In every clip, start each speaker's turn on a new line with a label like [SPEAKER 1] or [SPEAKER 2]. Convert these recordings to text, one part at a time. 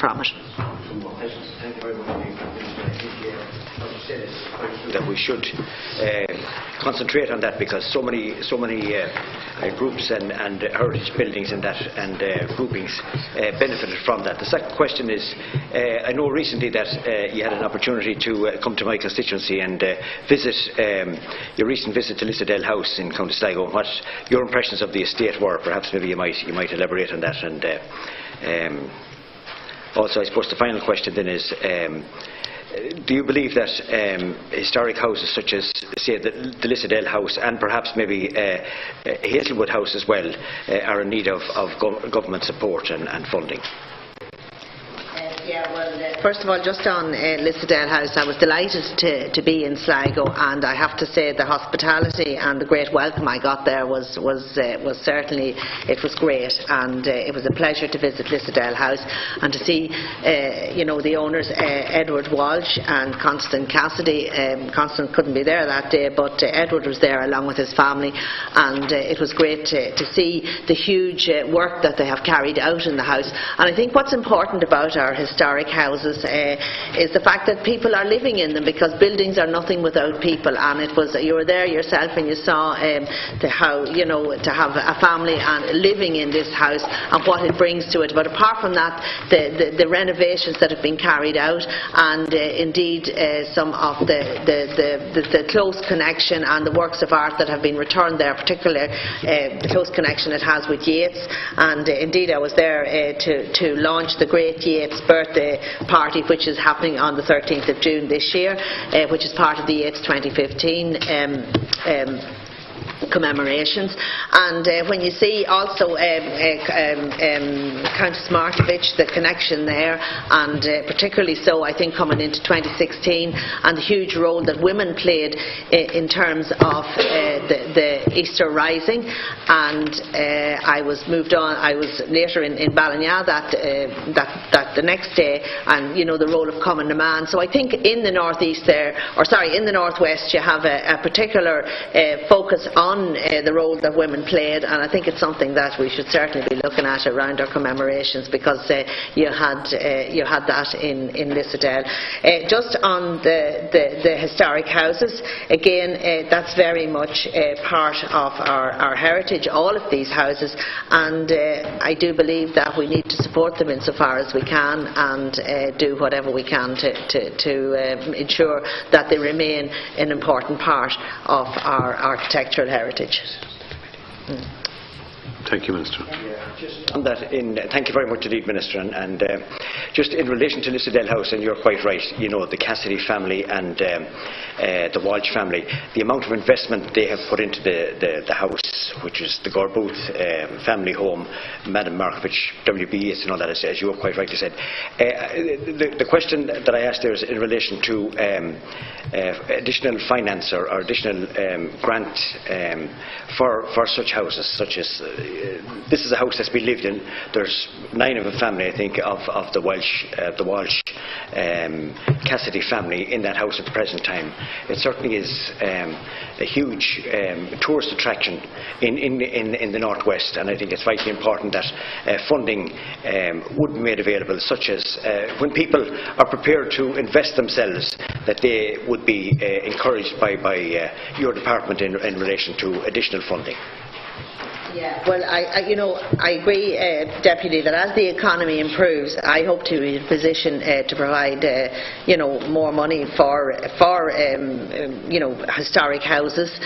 [SPEAKER 1] from it.
[SPEAKER 2] Thank you very much. That we should concentrate on that, because so many groups and heritage buildings and groupings benefited from that. The second question is, I know recently that you had an opportunity to come to my constituency and visit your recent visit to Lissadell House in County Sligo. What your impressions of the estate were? Perhaps maybe you might elaborate on that. And also, I suppose the final question then is, do you believe that historic houses such as, say, the Lissadell House and perhaps maybe Hazelwood House as well are in need of government support and funding?
[SPEAKER 1] Yeah, well, first of all, just on Lissadell House, I was delighted to be in Sligo, and I have to say the hospitality and the great welcome I got there was certainly, it was great, and it was a pleasure to visit Lissadell House and to see the owners, Edward Walsh and Constance Cassidy. Constance couldn't be there that day, but Edward was there along with his family, and it was great to see the huge work that they have carried out in the house. And I think what's important about our historic houses is the fact that people are living in them, because buildings are nothing without people. And it was, you were there yourself and you saw how, to have a family and living in this house and what it brings to it. But apart from that, the renovations that have been carried out, and indeed some of the close connection and the works of art that have been returned there, particularly the close connection it has with Yeats. And indeed I was there to launch the great Yeats birthday party, which is happening on the 13th of June this year, which is part of the Yeats 2015 commemorations. And when you see also Countess Martovich, the connection there, and particularly so I think coming into 2016, and the huge role that women played in terms of the Easter Rising. And I was moved on, I was later in Ballina that the next day, and the role of Common Demand. So I think in the northeast there, or sorry, in the northwest, you have a particular focus on the role that women played, and I think it's something that we should certainly be looking at around our commemorations, because you had that in Lissadell. Just on the historic houses, again, that's very much part of our heritage, all of these houses, and I do believe that we need to support them insofar as we can, and do whatever we can to ensure that they remain an important part of our architectural heritage.
[SPEAKER 3] Thank you, Minister.
[SPEAKER 2] Just on that, thank you very much indeed, Minister. And just in relation to Lissadell House, and you're quite right, the Cassidy family and the Walsh family, the amount of investment they have put into the house, which is the Gorbooth family home, Madam Markovich, W.B. Yeats and all that, as you have quite rightly said. The question that I asked there is in relation to additional finance or additional grant for such houses, such as this is a house that's been lived in. There's 9 of a family, I think, of the Walsh Cassidy family in that house at the present time. It certainly is a huge tourist attraction in the northwest, and I think it's vitally important that funding would be made available, such as when people are prepared to invest themselves, that they would be encouraged by your department in relation to additional funding.
[SPEAKER 1] Yeah, well, I agree, Deputy, that as the economy improves, I hope to be in a position to provide, more money for historic houses.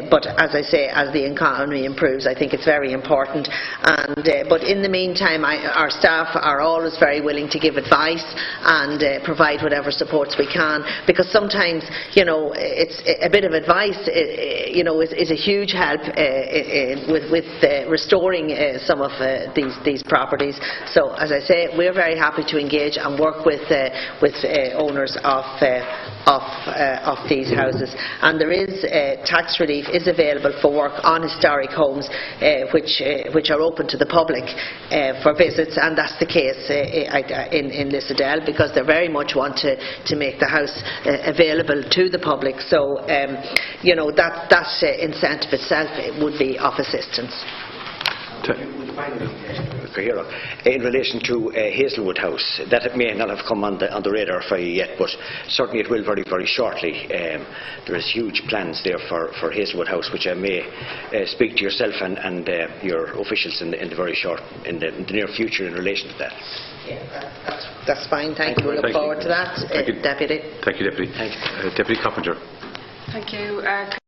[SPEAKER 1] But as I say, as the economy improves, I think it's very important. And but in the meantime, our staff are always very willing to give advice and provide whatever supports we can, because sometimes, it's a bit of advice, is a huge help with restoring some of these properties. So, as I say, we're very happy to engage and work with owners of these houses. And there is tax relief is available for work on historic homes, which are open to the public for visits, and that's the case in Lissadell, because they very much want to make the house available to the public. So, that incentive itself would be of assistance.
[SPEAKER 2] Cahill, in relation to Hazelwood House, that may not have come on the radar for you yet, but certainly it will very, very shortly. There is huge plans there for Hazelwood House, which I may speak to yourself and your officials in the near future in relation to that.
[SPEAKER 1] Yeah, that's fine. Thank you. We look forward to that, Deputy.
[SPEAKER 3] Thank you, Deputy. Deputy Coppinger.
[SPEAKER 4] Thank you.